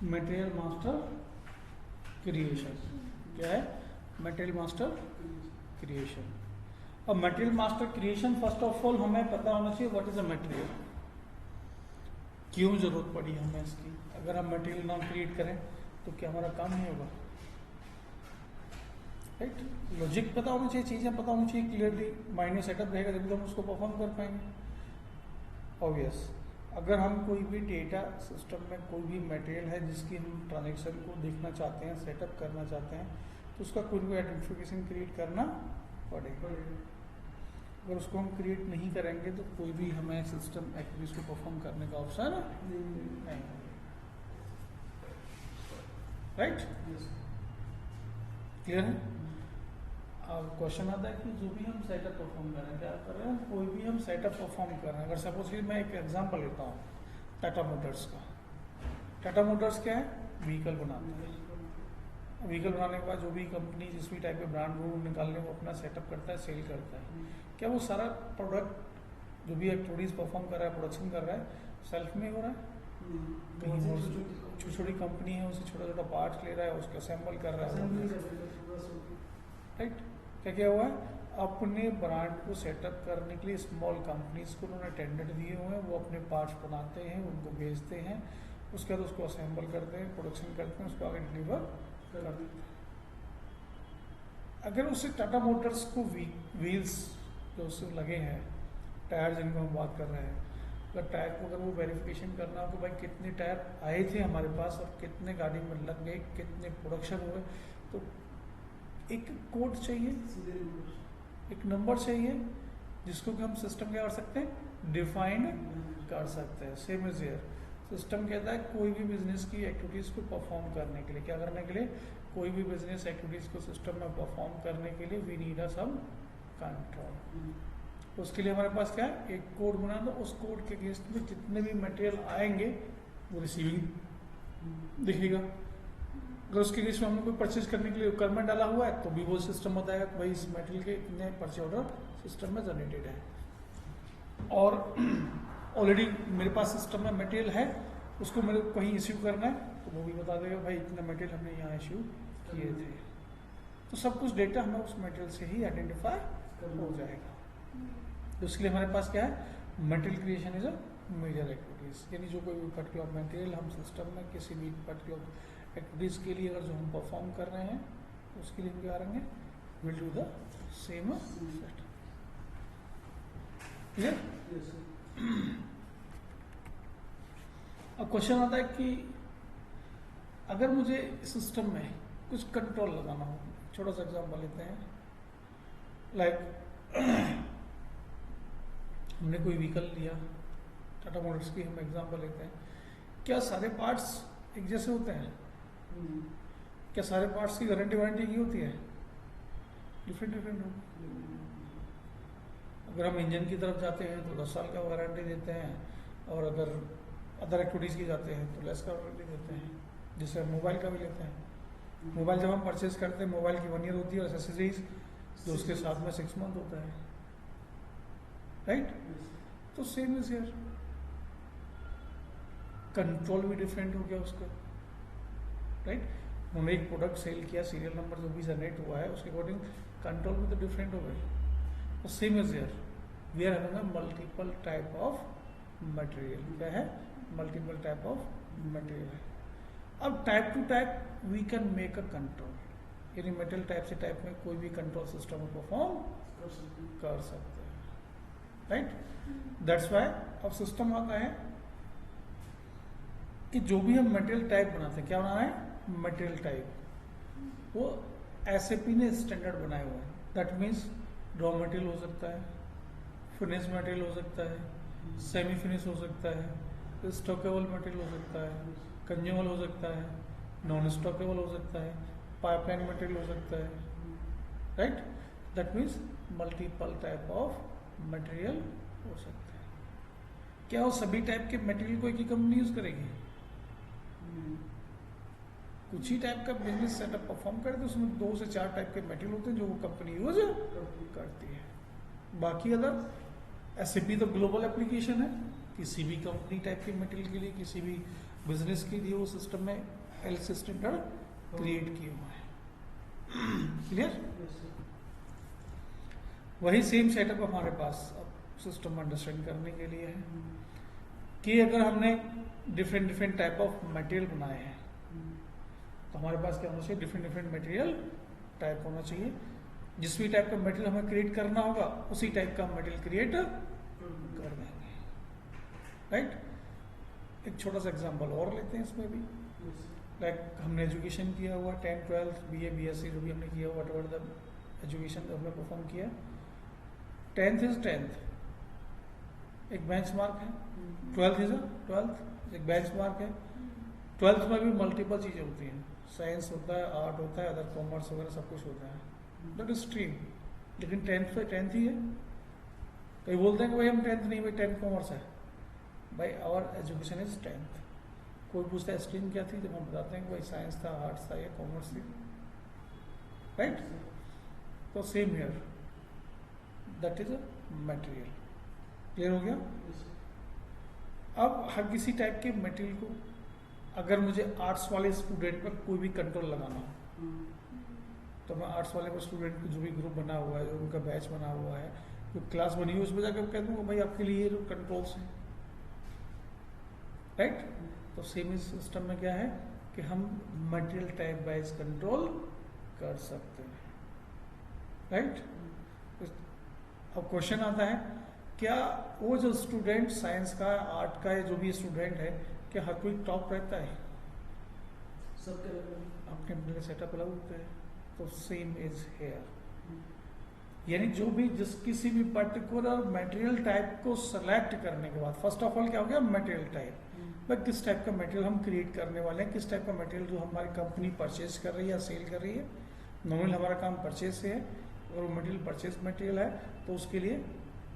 Material master creation. क्या है? Material master creation. अब material master creation first of all हमें पता होना चाहिए व्हाट इज अ मटेरियल, क्यों जरूरत पड़ी हमें इसकी। अगर हम मटेरियल ना क्रिएट करें तो क्या हमारा काम नहीं होगा? राइट? लॉजिक पता होना चाहिए, चीज़ें पता होनी चाहिए क्लियरली, माइंड में सेटअप रहेगा जब तो हम उसको परफॉर्म कर पाएंगे। ऑब्वियस, अगर हम कोई भी डेटा सिस्टम में कोई भी मटेरियल है जिसकी हम ट्रांजेक्शन को देखना चाहते हैं, सेटअप करना चाहते हैं, तो उसका कोई भी आइडेंटिफिकेशन क्रिएट करना पड़ेगा। अगर उसको हम क्रिएट नहीं करेंगे तो कोई भी हमें सिस्टम एक्टिविटीज को परफॉर्म करने का ऑप्शन नहीं। राइट? क्लियर है? अब क्वेश्चन आता है कि जो भी हम सेटअप परफॉर्म कर रहे हैं, क्या कर रहे हैं, कोई भी हम सेटअप परफॉर्म कर रहे हैं। अगर सपोज मैं एक एग्जांपल लेता हूँ टाटा मोटर्स का। टाटा मोटर्स क्या है? व्हीकल बनाते हैं। व्हीकल बनाने के बाद जो भी कंपनी जिस भी टाइप के ब्रांड रूल निकालने वो अपना सेटअप करता है, सेल करता है। क्या वो सारा प्रोडक्ट जो भी एक्टिविटीज परफॉर्म कर रहा है, प्रोडक्शन कर रहा है, सेल्फ में हो रहा है? कहीं और छोटी छोटी कंपनी है, उससे छोटा छोटा पार्ट ले रहा है, उसको असेंबल कर रहा है। राइट? क्या क्या हुआ है? अपने ब्रांड को सेटअप करने के लिए स्मॉल कंपनीज को उन्होंने टेंडर दिए हुए हैं, वो अपने पार्ट्स बनाते हैं, उनको बेचते हैं, उसके बाद उसको असेंबल करते हैं, प्रोडक्शन करते हैं, उसको आगे डिलीवर करते हैं। अगर उससे टाटा मोटर्स को व्हील्स जो उससे लगे हैं, टायर जिनको हम बात कर रहे हैं, अगर टायर को अगर वो वेरिफिकेशन करना हो कि भाई कितने टायर आए थे हमारे पास और कितने गाड़ी में लग गए, कितने प्रोडक्शन हुए, तो एक कोड चाहिए, एक नंबर चाहिए जिसको कि हम सिस्टम क्या कर सकते हैं, डिफाइन कर सकते हैं। सेम इज हियर, सिस्टम कहता है कोई भी बिजनेस की एक्टिविटीज को परफॉर्म करने के लिए, क्या करने के लिए, कोई भी बिजनेस एक्टिविटीज को सिस्टम में परफॉर्म करने के लिए we need a some control. उसके लिए हमारे पास क्या है, एक कोड बना दो, उस कोड के अगेंस्ट में जितने भी मटेरियल आएंगे वो रिसीविंग दिखेगा। अगर उसके केस में हमने कोई परचेज करने के लिए रिक्वायरमेंट डाला हुआ है तो भी वो सिस्टम बताएगा कि भाई इस मटेरियल के इतने परचेज ऑर्डर सिस्टम में जनरेटेड है। और ऑलरेडी मेरे पास सिस्टम में मटेरियल है, उसको मेरे को कहीं इश्यू करना है तो वो भी बता देगा भाई इतना मटेरियल हमने यहाँ इश्यू किए थे। तो सब कुछ डेटा हमें उस मटेरियल से ही आइडेंटिफाई हो जाएगा। तो उसके लिए हमारे पास क्या है, material creation is a major activities, यानी जो कोई पर्टिकुलर मटेरियल हम सिस्टम में किसी भी पर्टिकुलर एक्टिविटीज के लिए अगर जो हम परफॉर्म कर रहे हैं तो उसके लिए हम क्या करेंगे, will do the same set. Clear? अब क्वेश्चन आता है कि अगर मुझे सिस्टम में कुछ कंट्रोल लगाना हो, छोटा सा एग्जांपल लेते हैं, लाइक हमने कोई व्हीकल लिया, टाटा मोटर्स की हम एग्जांपल लेते हैं, क्या सारे पार्ट्स एक जैसे होते हैं? क्या सारे पार्ट्स की गारंटी वारंटी की होती है? डिफरेंट डिफरेंट होती। अगर हम इंजन की तरफ जाते हैं तो 10 साल का वारंटी देते हैं, और अगर अदर एक्टिविटीज़ की जाते हैं तो लेस का वारंटी देते हैं। जैसे हम मोबाइल का भी लेते हैं, मोबाइल जब हम परचेज करते हैं मोबाइल की 1 ईयर होती है, और एसेसरीज जो उसके साथ में 6 मंथ होता है। राइट? तो सेम इज हियर, कंट्रोल भी डिफरेंट हो गया उसका। राइट? उन्होंने एक प्रोडक्ट सेल किया, सीरियल नंबर जो भी जनरेट हुआ है उसके अकॉर्डिंग कंट्रोल भी तो डिफरेंट हो गए। Same is here, we are having a multiple type of material. क्या है? Multiple type of material. अब type to type we can make a control, यानी मटेरियल टाइप से टाइप में कोई भी कंट्रोल सिस्टम परफॉर्म कर सकते हैं। राइट? दैट्स व्हाई अब सिस्टम आता है कि जो भी हम मटेरियल टाइप बनाते हैं, क्या बनाना है, मटेरियल टाइप, वो एसएपी ने स्टैंडर्ड बनाए हुए हैं। दैट मीन्स रॉ मटेरियल हो सकता है, फिनिश मटेरियल हो सकता है, सेमी फिनिश हो सकता है, स्टॉकेबल मटेरियल हो सकता है, कंज्यूमेबल हो सकता है, नॉन स्टॉकेबल हो सकता है, पाइपलाइन मटेरियल हो सकता है। Right? That means multiple type of material हो सकता है। क्या वो सभी टाइप के मटेरियल को एक ही कंपनी यूज करेगी? कुछ ही टाइप का बिजनेस सेटअप परफॉर्म करते हैं, उसमें 2 से 4 टाइप के मटेरियल होते हैं जो वो कंपनी यूज करती है। बाकी अदर एसएपी तो ग्लोबल एप्लीकेशन है, किसी भी कंपनी टाइप के मटेरियल के लिए, किसी भी बिजनेस के लिए वो सिस्टम में एलसी स्टैंडर्ड क्रिएट किए हुए हैं। क्लियर? वही सेम सेटअप हमारे पास सिस्टम अंडरस्टैंड करने के लिए है कि अगर हमने different different type of material बनाए हैं तो हमारे पास क्या होना चाहिए, डिफरेंट डिफरेंट मटेरियल टाइप होना चाहिए। जिस भी टाइप का मटेरियल हमें क्रिएट करना होगा उसी टाइप का मटेरियल क्रिएट कर देंगे। राइट? एक छोटा सा एग्जांपल और लेते हैं इसमें भी। लाइक हमने एजुकेशन किया हुआ 10, 12, BA, BSc जो भी हमने किया हुआ, व्हाटएवर द एजुकेशन हमने परफॉर्म किया, 10th इज 10th एक बेंचमार्क है, 12th इज 12th एक बेंचमार्क है। 12th में भी मल्टीपल चीज़ें होती हैं, साइंस होता है, आर्ट होता है, अदर कॉमर्स वगैरह सब कुछ होता है, दैट इज स्ट्रीम। लेकिन 10th पे 10th ही है। कई बोलते हैं कि भाई हम 10th नहीं, भाई 10th कॉमर्स है। भाई आवर एजुकेशन इज 10th। कोई पूछता है स्ट्रीम क्या थी, जब हम बताते हैं कि भाई साइंस था, आर्ट्स था या कॉमर्स थी। राइट? तो same here, that is a material. Clear हो गया? अब हर किसी टाइप के मटेरियल को अगर मुझे आर्ट्स वाले स्टूडेंट पर कोई भी कंट्रोल लगाना हो तो मैं आर्ट्स वाले स्टूडेंट को जो भी ग्रुप बना हुआ है, जो उनका बैच बना हुआ है, जो क्लास बनी हुई है, उसमें जाकर कह दूंगा भाई आपके लिए ये जो कंट्रोल्स हैं। राइट? तो सेम इस सिस्टम में क्या है कि हम मटेरियल टाइप वाइज कंट्रोल कर सकते हैं। राइट? अब क्वेश्चन आता है, क्या वो जो स्टूडेंट साइंस का, आर्ट का, जो भी स्टूडेंट है, क्या हर कोई टॉप रहता है? सबके अपने अपने सेटअप अलग होते हैं। तो सेम इज हेयर, यानी जो भी किसी भी पर्टिकुलर मटेरियल टाइप को सेलेक्ट करने के बाद, फर्स्ट ऑफ ऑल क्या हो गया, मटेरियल टाइप। भाई किस टाइप का मटेरियल हम क्रिएट करने वाले हैं, किस टाइप का मटेरियल जो हमारी कंपनी परचेज कर रही है या सेल कर रही है। नॉर्मल हमारा काम परचेज से है, अगर वो मटेरियल परचेज मटेरियल है तो उसके लिए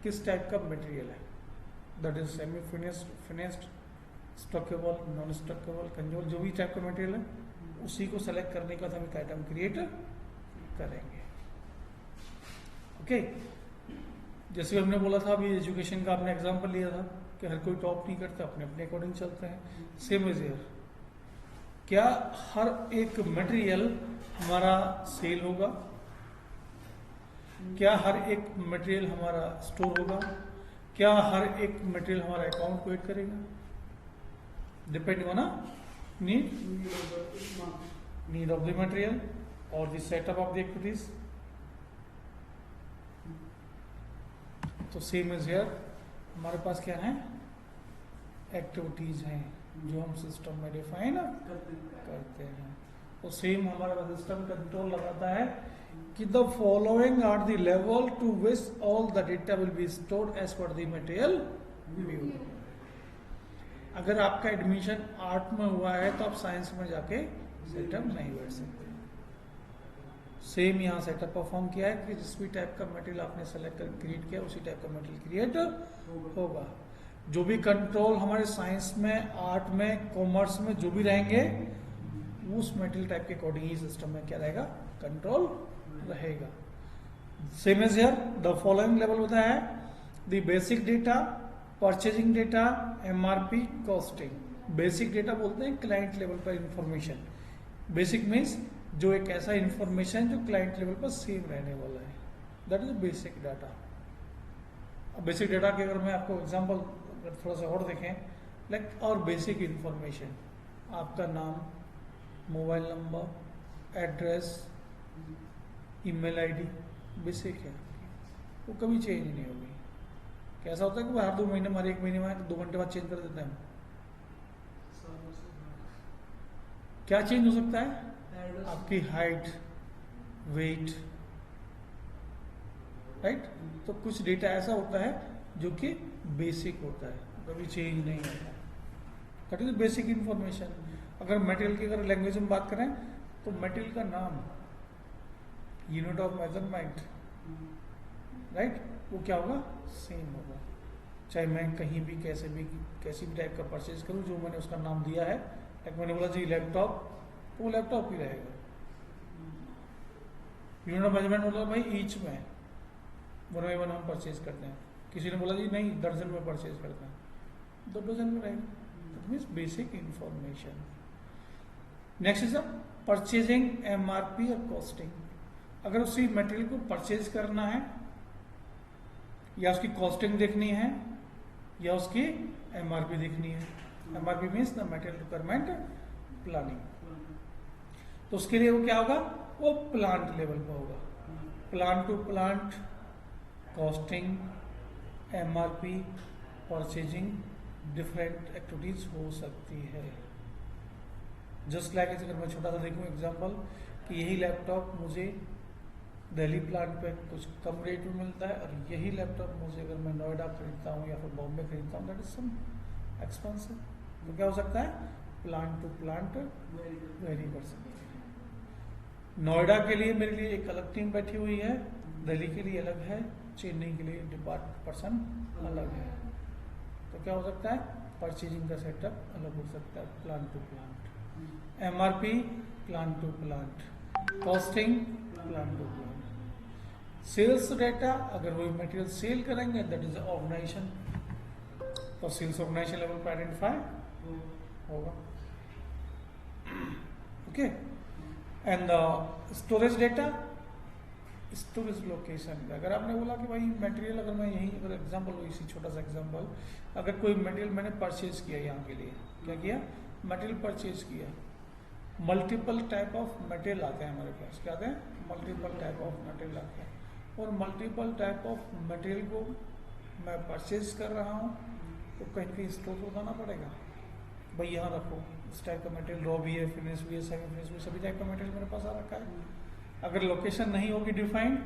किस टाइप का मटेरियल है, that is semi finished, stockable, non stockable, consumer, जो भी टाइप का मटेरियल है उसी को सेलेक्ट करने के बाद हम एक आइटम क्रिएट करेंगे। ओके? जैसे हमने बोला था अभी एजुकेशन का आपने एग्जांपल लिया था कि हर कोई टॉप नहीं करता, अपने अपने अकॉर्डिंग चलते हैं। सेम इज हियर, क्या हर एक मटेरियल हमारा सेल होगा? क्या हर एक मटेरियल हमारा स्टोर होगा? क्या हर एक मटेरियल हमारा अकाउंट को ऐड करेगा? Depending on need of the material और the setup of the activities. तो सेम इज हियर, हमारे पास क्या है, एक्टिविटीज हैं जो हम सिस्टम में डिफाइन करते हैं। तो सेम हमारा सिस्टम कंट्रोल लगाता है कि the following are the level to which all the data will be stored as per the material view. अगर आपका एडमिशन आर्ट में हुआ है तो आप साइंस में जाके सेटअप नहीं बैठ सकते। सेम यहाँ सेटअप परफॉर्म किया है कि जिस भी टाइप का मटेरियल आपने सेलेक्ट कर क्रिएट किया उसी टाइप का मटेरियल क्रिएट होगा। जो भी कंट्रोल हमारे साइंस में, आर्ट में, कॉमर्स में जो भी रहेंगे उस मटेरियल टाइप के अकॉर्डिंग ही सिस्टम में क्या रहेगा, कंट्रोल रहेगा। Same as here, the following level होता है the basic data, purchasing data, MRP, costing. Basic data बोलते हैं क्लाइंट लेवल पर इंफॉर्मेशन। बेसिक मीन्स जो एक ऐसा इंफॉर्मेशन जो क्लाइंट लेवल पर सेम रहने वाला है, दैट इज बेसिक डाटा। अब बेसिक डाटा के अगर मैं आपको एग्जांपल थोड़ा सा और देखें, लाइक और बेसिक इंफॉर्मेशन, आपका नाम, mobile number, address, email ID basic है, वो कभी चेंज नहीं होगी। कैसा होता है कि हर 2 महीने में, हर 1 महीने में 2 घंटे बाद चेंज कर देते हैं। क्या चेंज हो सकता है? आपकी हाइट, वेट, राइट? तो कुछ डेटा ऐसा होता है जो कि बेसिक होता है, कभी चेंज नहीं होता। That is basic information. अगर मटेरियल की अगर लैंग्वेज में बात करें तो मटेरियल का नाम, यूनिट ऑफ मेजरमेंट, राइट, वो क्या होगा, सेम होगा। चाहे मैं कहीं भी कैसी भी टाइप का परचेज करूं, जो मैंने उसका नाम दिया है, लाइक मैंने बोला जी लैपटॉप, तो वो लैपटॉप ही रहेगा। यूनिट ऑफ मेजरमेंट बोला भाई ईच में 1 बाय 1 हम परचेज करते हैं। किसी ने बोला जी नहीं दर्जन में परचेज करते हैं, 2 डजन में रहेगा। तो That means basic information. Next is purchasing MRP और कॉस्टिंग. अगर उसी मटेरियल को परचेज करना है या उसकी कॉस्टिंग देखनी है या उसकी MRP देखनी है. MRP means the material requirement planning. तो उसके लिए वो क्या होगा, वो प्लांट लेवल पर होगा. Plant to plant costing, MRP, purchasing, different activities हो सकती है. जस्ट लाइक अगर मैं छोटा सा देखूं एग्जांपल कि यही लैपटॉप मुझे दिल्ली प्लांट पे कुछ कम रेट में मिलता है और यही लैपटॉप मुझे अगर मैं नोएडा खरीदता हूँ या फिर बॉम्बे खरीदता हूँ, दैट इज सम एक्सपेंसिव. तो क्या हो सकता है, प्लांट टू प्लांट वेरी कर सकते हैं. नोएडा के लिए मेरे लिए एक अलग टीम बैठी हुई है, दिल्ली के लिए अलग है, चेन्नई के लिए डिपार्टमेंट पर्सन अलग है. तो क्या हो सकता है, परचेजिंग का सेटअप अलग हो सकता है. Plant to plant, MRP plant to plant, costing plant to plant. Sales data, अगर वही मटेरियल सेल करेंगे दैट इज ऑर्गेनाइजेशन, तो सेल्स ऑर्गेनाइजेशन लेवल पर आइडेंटिफाई होगा. Okay. And storage data, storage location. अगर आपने बोला कि भाई मटेरियल, अगर मैं यही अगर एग्जांपल इसी छोटा सा एग्जांपल, अगर कोई मटेरियल मैंने परचेज किया यहाँ के लिए, क्या किया, मटेरियल परचेज किया. मल्टीपल टाइप ऑफ मटेरियल आते हैं हमारे पास. क्या आते हैं, मल्टीपल टाइप ऑफ मटेरियल आते हैं. और मल्टीपल टाइप ऑफ मटेरियल को मैं परचेज कर रहा हूँ तो कहीं कहीं स्टोर करना पड़ेगा. भाई यहाँ रखो, इस टाइप का मटेरियल रॉ भी है, फिनिश भी है, सेमी फिनिश भी, सभी टाइप का मटेरियल मेरे पास आ रखा है. अगर लोकेशन नहीं होगी डिफाइंड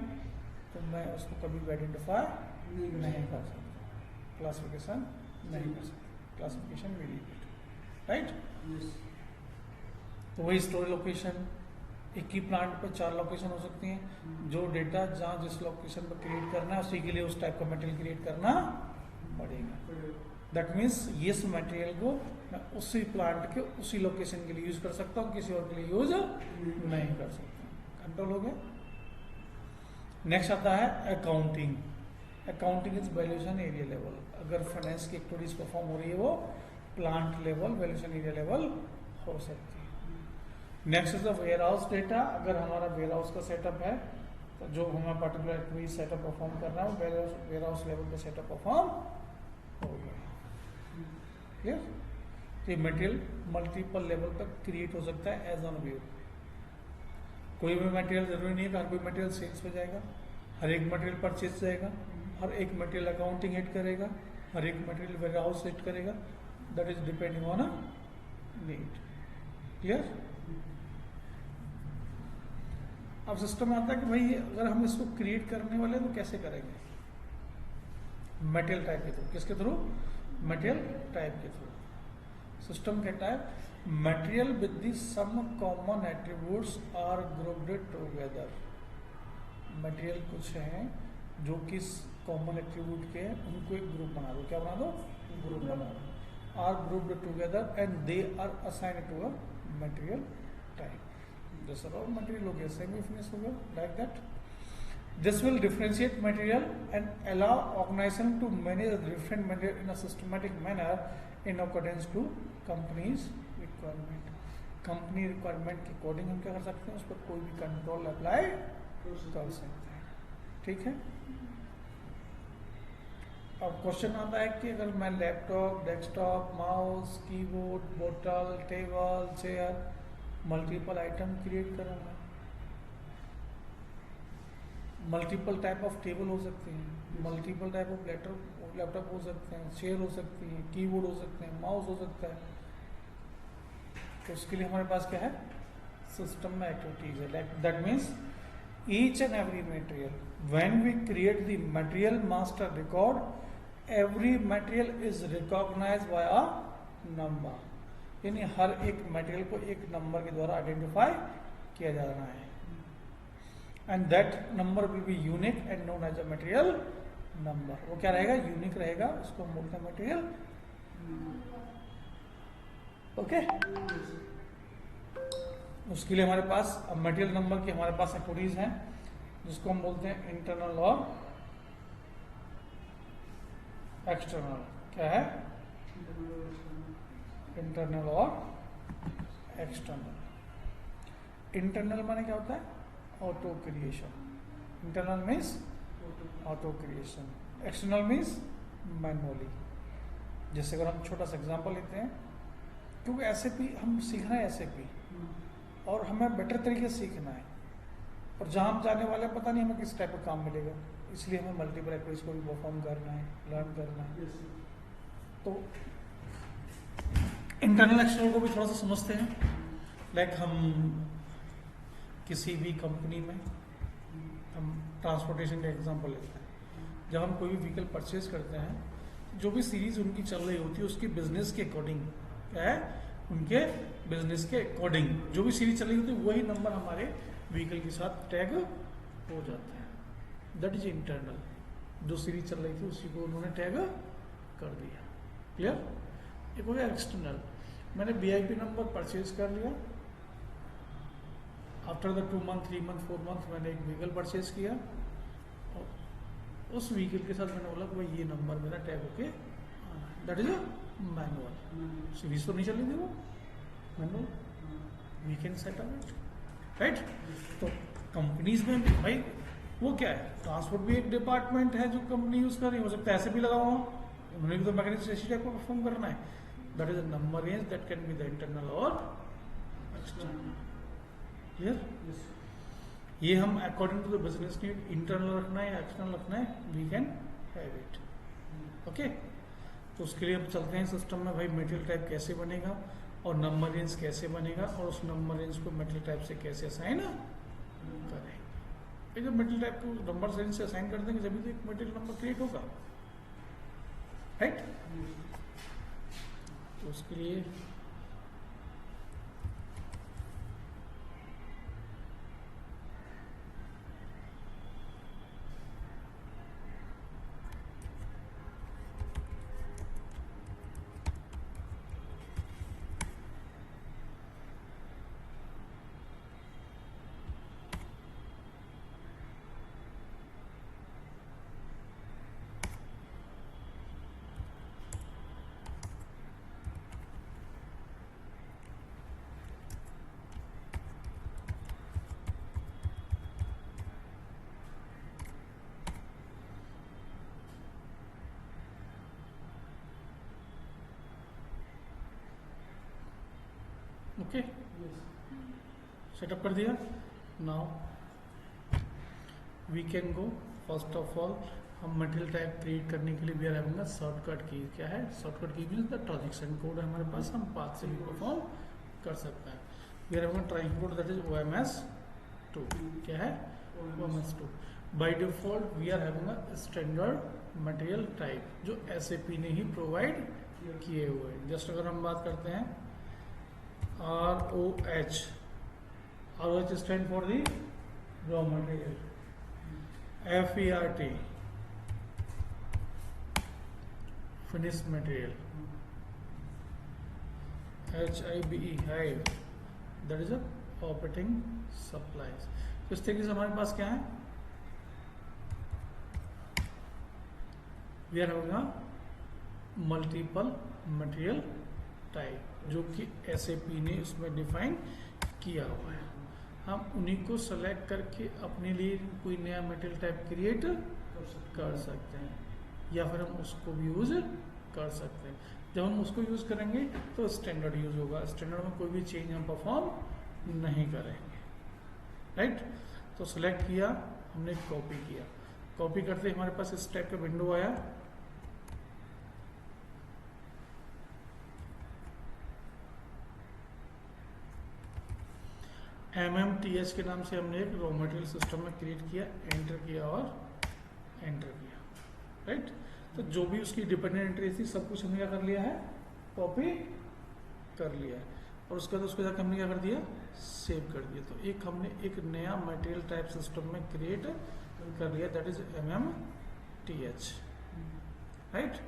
तो मैं उसको कभी भी आइडेंटिफाई नहीं कर सकता, क्लासिफिकेशन नहीं कर सकता. Classification very good, right. तो वही स्टोरेज लोकेशन, एक ही प्लांट पर 4 लोकेशन हो सकती हैं. जो डेटा जहाँ जिस लोकेशन पर क्रिएट करना है उसी के लिए उस टाइप का मटेरियल क्रिएट करना पड़ेगा. दैट मीन्स इस मटेरियल को मैं उसी प्लांट के उसी लोकेशन के लिए यूज कर सकता हूँ, किसी और के लिए यूज नहीं कर सकता. कंट्रोल हो गया. नेक्स्ट आता है accounting. Accounting is valuation area level. अगर फाइनेंस की एक्टिविटीज परफॉर्म हो रही है वो plant level, valuation area level हो सकती है. Next is the warehouse data. अगर हमारा वेयर हाउस का सेटअप है तो जो हमारा पर्टिकुलर एक्टिविटी सेटअप परफॉर्म कर रहा है वेयर हाउस लेवल पे सेटअप परफॉर्म होगा. क्लियर. तो मटेरियल मल्टीपल लेवल पर क्रिएट हो सकता है एज ऑन व्यू. कोई भी मटेरियल जरूरी नहीं है कि हर कोई मटेरियल सेल्स पे जाएगा, हर एक मटेरियल परचेज जाएगा, हर एक मटेरियल अकाउंटिंग हिट करेगा, हर एक मटेरियल वेयर हाउस हिट करेगा. That is depending on a need. Clear. अब सिस्टम आता है कि भाई अगर हम इसको क्रिएट करने वाले हैं तो कैसे करेंगे, मटेरियल टाइप के थ्रू. किसके थ्रू, मटेरियल टाइप के थ्रू. सिस्टम कहता है material with the some common attributes are grouped together. Material कुछ हैं जो कि कॉमन एट्रीब्यूट के हैं, उनको एक ग्रुप बना दो. क्या बना दो, ग्रुप बना दो. Are grouped together and they are assigned to a material type. जैसा रॉ मटेरियल हो गया, सेमी फिनिश हो गया, like that. This will differentiate material and allow organisation to manage different material in a systematic manner in accordance to company's requirement. Company requirement के according हम क्या कर सकते हैं, उस पर कोई भी कंट्रोल अप्लाई कर सकते हैं. ठीक है. अब क्वेश्चन आता है कि अगर मैं लैपटॉप, डेस्कटॉप, माउस, कीबोर्ड, बोतल, table, chair, multiple item create करूंगा. मल्टीपल टाइप ऑफ टेबल हो सकते हैं, मल्टीपल टाइप ऑफ लैपटॉप हो सकते हैं, चेयर हो सकती है, कीबोर्ड हो सकते हैं, माउस हो सकता है. तो उसके लिए हमारे पास क्या है, सिस्टम में एक्टिविटीज है. That means each and every material when we create the material master record, every material is recognised by a number. यानी हर एक मटेरियल को एक नंबर के द्वारा आइडेंटिफाई किया जा रहा है. And that number will be unique and known as a material number. वो क्या रहेगा, यूनिक रहेगा, उसको हम बोलते हैं मटेरियल. ओके. उसके लिए हमारे पास मटेरियल नंबर की हमारे पास एक्टिविटीज हैं जिसको हम बोलते हैं इंटरनल और एक्सटर्नल. क्या है, इंटरनल और एक्सटर्नल। इंटरनल माने क्या होता है? Auto creation. Internal means auto creation, external means manually. जैसे अगर हम छोटा सा एग्जांपल लेते हैं, क्योंकि एसएपी हम सीख रहे हैं एसएपी और हमें बेटर तरीके से सीखना है, और जहाँ हम जाने वाले हैं पता नहीं हमें किस टाइप का काम मिलेगा, इसलिए हमें मल्टीपल एक्टिविटीज को भी परफॉर्म करना है, लर्न करना है। तो इंटरनल एक्सटर्नल को भी थोड़ा सा समझते हैं। लाइक हम किसी भी कंपनी में हम ट्रांसपोर्टेशन का एग्जांपल लेते हैं, जब हम कोई भी व्हीकल परचेज करते हैं, जो भी सीरीज उनकी चल रही होती है उसकी बिजनेस के अकॉर्डिंग, क्या है, उनके बिजनेस के अकॉर्डिंग जो भी सीरीज चल रही होती है वही नंबर हमारे व्हीकल के साथ टैग हो जाता है। That is internal. जो सीरीज चल रही थी उसी को उन्होंने टैग कर दिया। क्लियर? एक हो गया एक्सटर्नल। मैंने वीआईपी नंबर परचेज कर लिया, after the 2 month 3 month 4 month मैंने एक व्हीकल परचेज किया, और उस व्हीकल के साथ मैंने बोला कि भाई ये नंबर मेरा टैग होके आना है। That is a manual. Series तो नहीं चल रही थी वो, manual. We can set up it, right? तो कंपनीज में भाई वो क्या है, ट्रांसपोर्ट भी एक डिपार्टमेंट है जो कंपनी यूज कर रही है, हो सकता है ऐसे भी लगा हुआ, उन्होंने भी तो मैकेनिज्म इसी टाइप को परफॉर्म करना है। That is a number range that can be the internal और एक्सटर्नल। क्लियर? ये हम according to the business need internal रखना है या एक्सटर्नल रखना है, we can have it. Okay, तो उसके लिए हम चलते हैं सिस्टम में, भाई मटेरियल टाइप कैसे बनेगा और नंबर रेंज कैसे बनेगा, और उस नंबर रेंज को मटेरियल टाइप से कैसे असाइन करें। जब मटेरियल टाइप को नंबर रेंज से असाइन कर देंगे जब भी एक मटेरियल नंबर क्रिएट होगा, राइट? तो उसके लिए ओके सेटअप कर दिया। Now we can go. First of all हम मटेरियल टाइप क्रिएट करने के लिए we are having a shortcut key. क्या है शॉर्टकट की? मींस द ट्रांजैक्शन कोड है हमारे पास, हम पाथ से भी परफॉर्म कर सकते हैं। We are having transaction code that is OMS2। क्या है? OMS2। By default we are having a standard material type जो SAP ने ही प्रोवाइड किए हुए हैं। जस्ट अगर हम बात करते हैं ROH stand for the raw material, FERT finish material, HIBE hibe that is a operating supplies. तो इस तरीके से हमारे पास क्या है, we are having multiple material type जो कि SAP ने उसमें डिफाइन किया हुआ है। हम उन्हीं को सेलेक्ट करके अपने लिए कोई नया मटेरियल टाइप क्रिएट कर सकते हैं, या फिर हम उसको भी यूज कर सकते हैं। जब हम उसको यूज करेंगे तो स्टैंडर्ड यूज होगा, स्टैंडर्ड में कोई भी चेंज हम परफॉर्म नहीं करेंगे, राइट? तो सेलेक्ट किया हमने, कॉपी किया, कॉपी करते हमारे पास इस टाइप का विंडो आया। MMTH के नाम से हमने एक रॉ मटेरियल सिस्टम में क्रिएट किया, एंटर किया और एंटर किया, राइट? तो जो भी उसकी डिपेंडेंट एंट्री थी सब कुछ हमने क्या कर लिया है, कॉपी कर लिया है, और उसके बाद उसके साथ हमने क्या कर दिया, सेव कर दिया। तो एक हमने एक नया मटेरियल टाइप सिस्टम में क्रिएट कर लिया, दैट इज MMTH, राइट?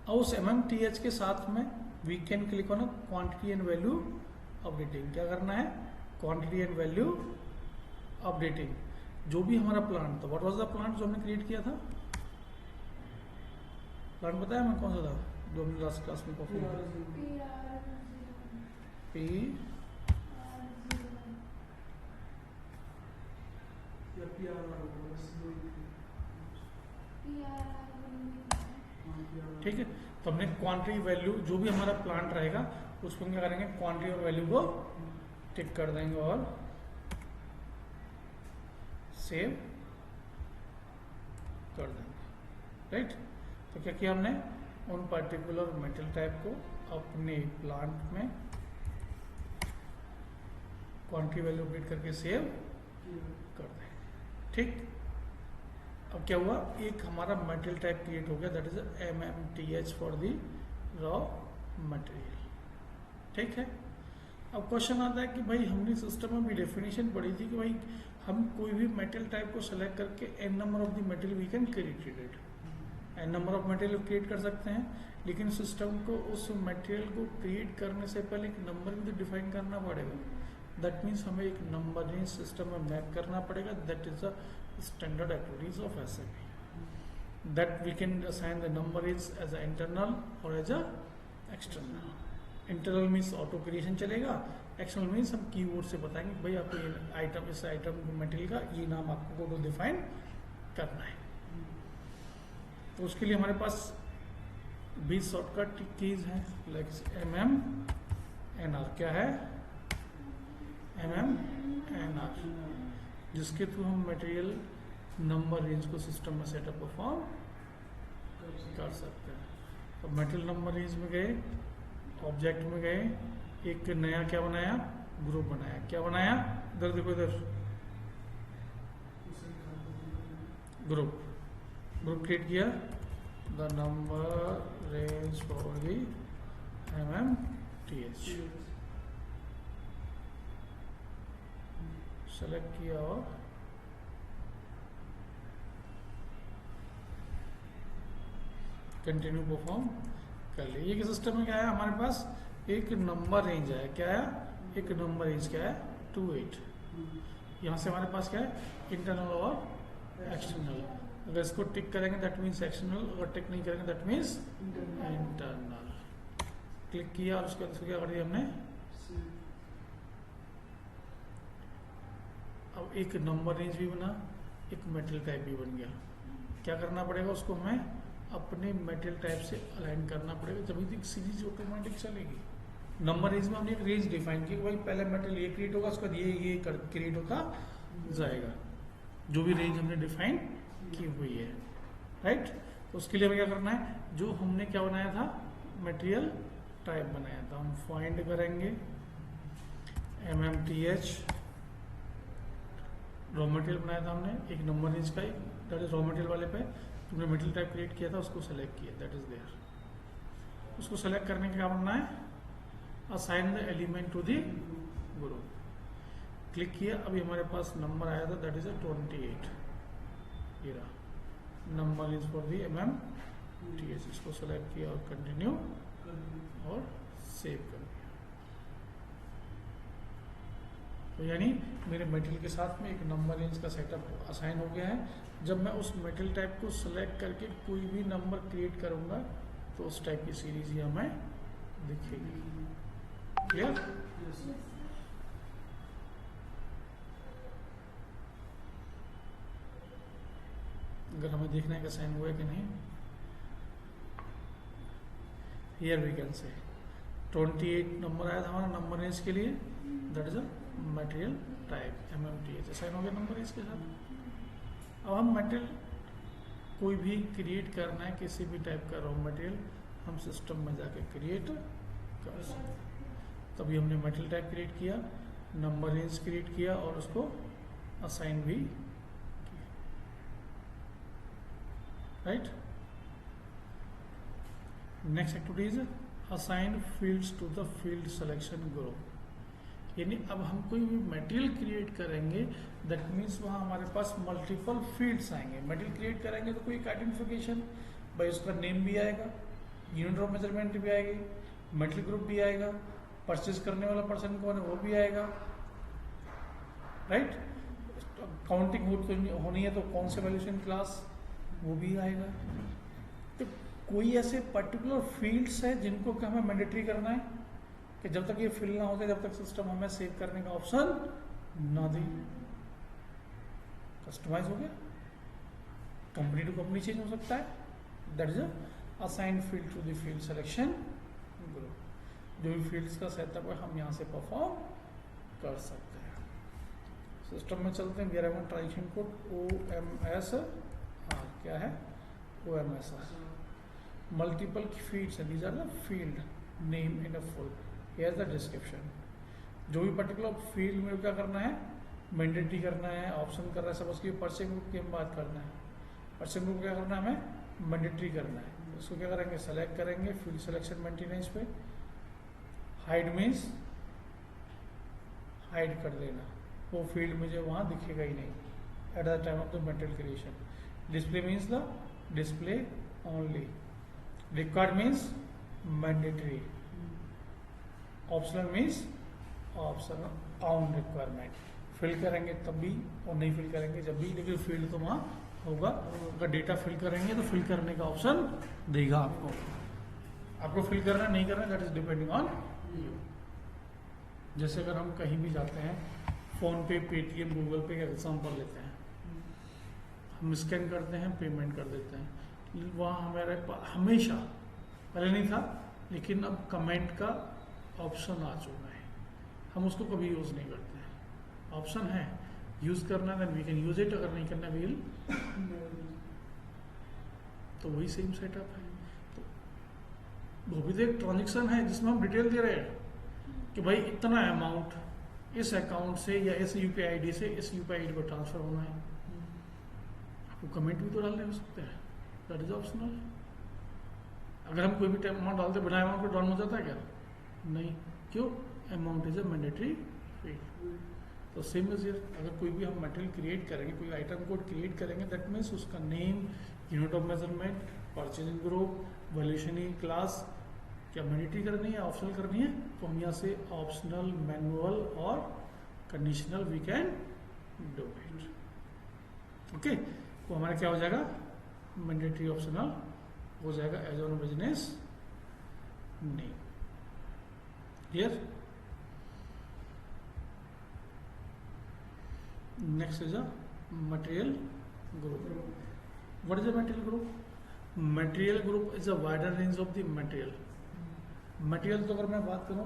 और उस MMTH के साथ में we can click on quantity and value updating. क्या करना है, क्वांटिटी एंड वैल्यू अपडेटिंग। जो भी हमारा प्लांट था, व्हाट वाज द प्लांट जो हमने क्रिएट किया था, प्लांट बताया मैं कौन सा था, जो हमने लास्ट क्लास में परफॉर्म किया। पी ठीक है। तो हमने क्वांटिटी वैल्यू जो भी हमारा प्लांट रहेगा उसको क्या करेंगे, क्वांटिटी और वैल्यू को टिक कर देंगे और सेव कर देंगे, राइट। तो क्या किया हमने, उन पर्टिकुलर मेटल टाइप को अपने प्लांट में क्वांटिटी वैल्यू अपडेट करके सेव कर दें, ठीक। अब क्या हुआ, एक हमारा मेटल टाइप क्रिएट हो गया, that is MMTH for the raw material, ठीक है। अब क्वेश्चन आता है कि भाई हमने सिस्टम में भी डेफिनेशन पढ़ी थी कि भाई हम कोई भी मेटल टाइप को सेलेक्ट करके n number of the metal we can create it, n number of material create कर सकते हैं, लेकिन सिस्टम को उस मटेरियल को क्रिएट करने से पहले एक नंबर भी तो डिफाइन करना पड़ेगा। दैट मीन्स हमें एक नंबर रेंज सिस्टम में मैप करना पड़ेगा, that is the standard activities of SAP, that we can assign the number is as a internal or as a external. Internal means auto creation चलेगा, external means हम keyword से बताएंगे भाई आपको ये आइटम, इस आइटम मटेरियल का ये नाम आपको को डिफाइन करना है। तो उसके लिए हमारे पास 20 शॉर्टकट कीज हैं, लाइक MMNR क्या है, MMNR, जिसके थ्रू हम मटेरियल नंबर रेंज को सिस्टम में सेटअप परफॉर्म कर सकते हैं। तो मटेरियल नंबर रेंज में गए, ऑब्जेक्ट में गए, एक नया क्या बनाया, ग्रुप बनाया, क्या बनाया, इधर देखो, इधर ग्रुप क्रिएट किया, the number range for the MMTH select किया और कंटिन्यू परफॉर्म कर लिया। ये सिस्टम में क्या है, हमारे पास एक नंबर रेंज है, क्या है, एक नंबर रेंज क्या है 28। यहाँ से हमारे पास क्या है, इंटरनल और एक्सटर्नल। अगर इसको टिक करेंगे दैट मीन्स एक्सटर्नल, अगर टिक नहीं करेंगे दैट मीन्स इंटरनल। क्लिक किया और उसके बाद क्या कर दिया हमने, अब एक नंबर रेंज भी बना, एक मेटल टाइप भी बन गया। क्या करना पड़ेगा, उसको हमें अपने मेटल टाइप से अलाइन करना पड़ेगा, जब तक सीरीज ऑटोमेटिक चलेगी। नंबर रेंज में हमने एक रेंज डिफाइन की, भाई पहले मेटल ये क्रिएट होगा, उसके बाद ये क्रिएट होता जाएगा, जो भी रेंज हमने डिफाइन की हुई है, राइट। तो उसके लिए हमें क्या करना है, जो हमने क्या बनाया था, मटेरियल टाइप बनाया था, हम फाइंड करेंगे MMTH रॉ मटेरियल बनाया था हमने, एक नंबर रेंज का, दैट इज रॉ मटेरियल वाले पे तुमने मेटल टाइप क्रिएट किया था, उसको सेलेक्ट किया, दैट इज देयर। उसको सेलेक्ट करने का क्या करना है, assign the element to the group, click किया। अभी हमारे पास नंबर आया था, दैट इज 28, ये रहा number is for the MMTH। इसको सेलेक्ट किया और कंटिन्यू और सेव कर दिया। तो यानी मेरे मेटल के साथ में एक नंबर रेंज का सेटअप असाइन हो गया है। जब मैं उस मेटल टाइप को सिलेक्ट करके कोई भी नंबर क्रिएट करूंगा तो उस टाइप की सीरीज ही हमें दिखेगी। क्लियर? अगर हमें देखना है कि असाइन हुआ है कि नहीं, here we can say 28 number आया था हमारा नंबर रेंज के लिए, that is a material type MMTH assign हो गया नंबर रेंज के साथ। अब हम मटेरियल कोई भी क्रिएट करना है, किसी भी टाइप का रॉ मटेरियल हम सिस्टम में जाके क्रिएट कर सकते हैं। तभी हमने मटेरियल टाइप क्रिएट किया, नंबर रेंज क्रिएट किया और उसको असाइन भी किया, right. Next activity is assign fields to the field selection group. यानी अब हम कोई भी मटेरियल क्रिएट करेंगे, दैट मीन्स वहाँ हमारे पास मल्टीपल फील्ड्स आएंगे। मटेरियल क्रिएट करेंगे तो कोई एक आइडेंटिफिकेशन, भाई उसका नेम भी आएगा, यूनिट ऑफ मेजरमेंट भी आएगी, मटेरियल ग्रुप भी आएगा, परचेज करने वाला पर्सन कौन है वो भी आएगा, राइट। काउंटिंग होनी है तो कौन से वैल्यूएशन क्लास वो भी आएगा। तो कोई ऐसे पर्टिकुलर फील्ड्स है जिनको कि हमें मैंडेटरी करना है कि जब तक ये फिल ना होते जब तक सिस्टम हमें सेव करने का ऑप्शन ना दे। कस्टमाइज हो गया, कंपनी टू कंपनी चेंज हो सकता है। That is assign field to the field selection group. जो भी फील्ड्स का सेटअप है हम यहाँ से परफॉर्म कर सकते हैं। सिस्टम में चलते हैं, we are having transaction code OMS। क्या है OMS? मल्टीपल फील्ड्स है, these are the field name in a full, here the description. जो भी पर्टिकुलर फील्ड में क्या करना है, मैंडेटरी करना है, ऑप्शन कर रहा है। सपोज कि परचेज ग्रुप की हम बात करना है, परचेज ग्रुप क्या करना है, हमें मैंडेटरी करना है। उसको क्या करेंगे, सेलेक्ट करेंगे फील्ड सिलेक्शन मेंटेनेंस पे। हाइड मीन्स हाइड कर देना, वो फील्ड मुझे वहाँ दिखेगा ही नहीं at the time of the material creation. Display means the display only. Required means mandatory. Optional means optional on requirement. Fill करेंगे तब भी और नहीं फिल करेंगे जब भी, लेकिन फील्ड तो वहाँ होगा। अगर डेटा फिल करेंगे तो फिल करने का ऑप्शन देगा आपको। आपको फिल करना नहीं करना that is depending on you. जैसे अगर हम कहीं भी जाते हैं, फोन पे, पेटीएम, गूगल पे का एग्जाम्पल लेते हैं, हम स्कैन करते हैं, पेमेंट कर देते हैं। वहाँ हमारे हमेशा, पहले नहीं था लेकिन अब कमेंट का ऑप्शन आ चुका है, हम उसको कभी यूज़ नहीं करते हैं। ऑप्शन है, यूज़ करना then we can use it, अगर नहीं करना विल। तो वही सेम सेटअप है। तो वो भी तो एक ट्रांजेक्शन है जिसमें हम डिटेल दे रहे हैं कि भाई इतना अमाउंट इस अकाउंट से या इस UPI ID से इस UPI ID को ट्रांसफर होना है। आपको कमेंट भी तो डालने हो सकते हैं, दैट इज ऑप्शनल। अगर हम कोई भी अमाउंट डालते बिना अमाउंट को डाउन हो जाता है क्या? नहीं। क्यों? Amount is a mandatory field. तो सेम इज हियर, अगर कोई भी हम मटेरियल क्रिएट करेंगे, कोई आइटम कोड क्रिएट करेंगे, दैट मीन्स उसका name, unit of measurement, purchasing group, valuation class क्या मैंडेटरी करनी है, ऑप्शनल करनी है, तो हम यहाँ से ऑप्शनल, मैनुअल और conditional we can do it. Okay, तो हमारा क्या हो जाएगा, मैंडेटरी ऑप्शनल हो जाएगा as on business name. Clear? Next is a material group. What is a material group? Material group is a wider range of the material. Material तो अगर मैं बात करूं,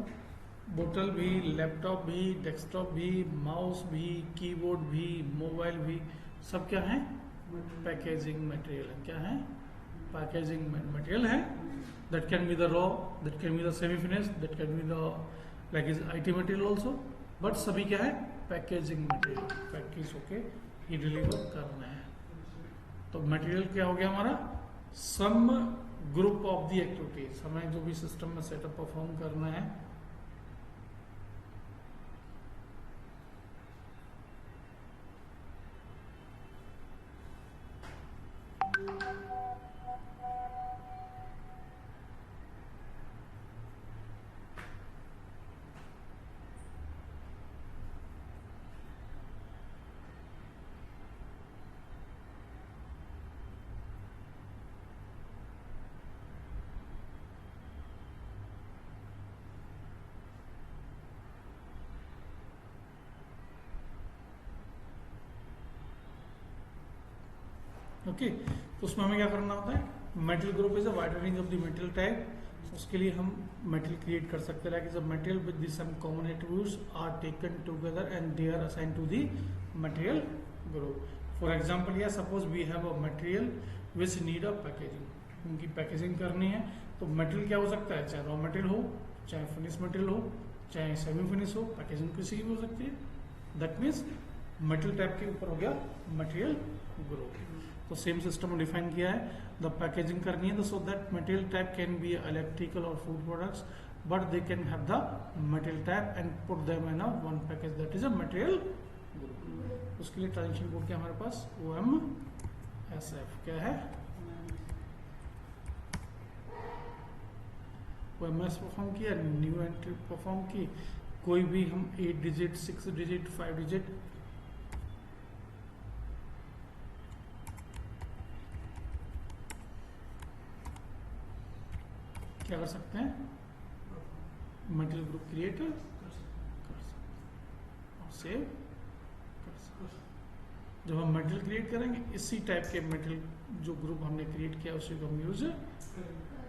बोतल भी, लैपटॉप भी, डेस्कटॉप भी, माउस भी, कीबोर्ड भी, मोबाइल भी, सब क्या है, पैकेजिंग मटेरियल है। क्या है? पैकेजिंग मटेरियल है। That can be the raw, that can be the semi finish, that can be the like is IT material also, but सभी क्या है, पैकेजिंग मटेरियल। पैकेज होके ही डिलीवर करना है। तो मटेरियल क्या हो गया हमारा, some group of the activities. हमें जो भी सिस्टम में सेटअप परफॉर्म करना है, ओके। तो उसमें हमें क्या करना होता है, material group is a wider range of the material type. उसके लिए हम मटेरियल क्रिएट कर सकते हैं कि material with the some common attributes are taken together and they are assign to the material group. For example या suppose we have a material which need a packaging. उनकी packaging करनी है, तो material क्या हो सकता है, चाहे रॉ मटेरियल हो, चाहे फिनिश मटेरियल हो, चाहे सेमी फिनिश हो, पैकेजिंग किसी की भी हो सकती है। दैट मीन्स मटेरियल टाइप के ऊपर हो गया मटेरियल ग्रुप। तो सेम सिस्टम डिफाइन किया है, द पैकेजिंग करनी है, so that material type can be electrical और food products, but they can have the material type and put them in a one package, that is a material group. उसके लिए transaction code क्या हमारे पास, OMSF। क्या है, OMS perform किया, new entry perform की, कोई भी हम 8 डिजिट, 6 डिजिट, 5 डिजिट क्या कर सकते हैं, मटेरियल ग्रुप क्रिएट कर सकते और सेव कर सकते। जब हम मटेरियल क्रिएट करेंगे इसी टाइप के मटेरियल जो ग्रुप हमने क्रिएट किया उसी को हम यूज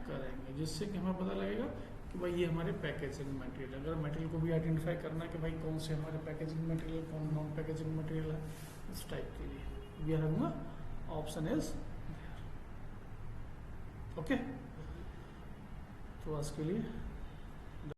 करेंगे, जिससे कि हमें पता लगेगा कि भाई ये हमारे पैकेजिंग मटेरियल है। अगर मटेरियल को भी आइडेंटिफाई करना है कि भाई कौन से हमारे पैकेजिंग मटेरियल, कौन नॉन पैकेजिंग मटेरियल है, इस टाइप के लिए we are having option is okay. तो आज के लिए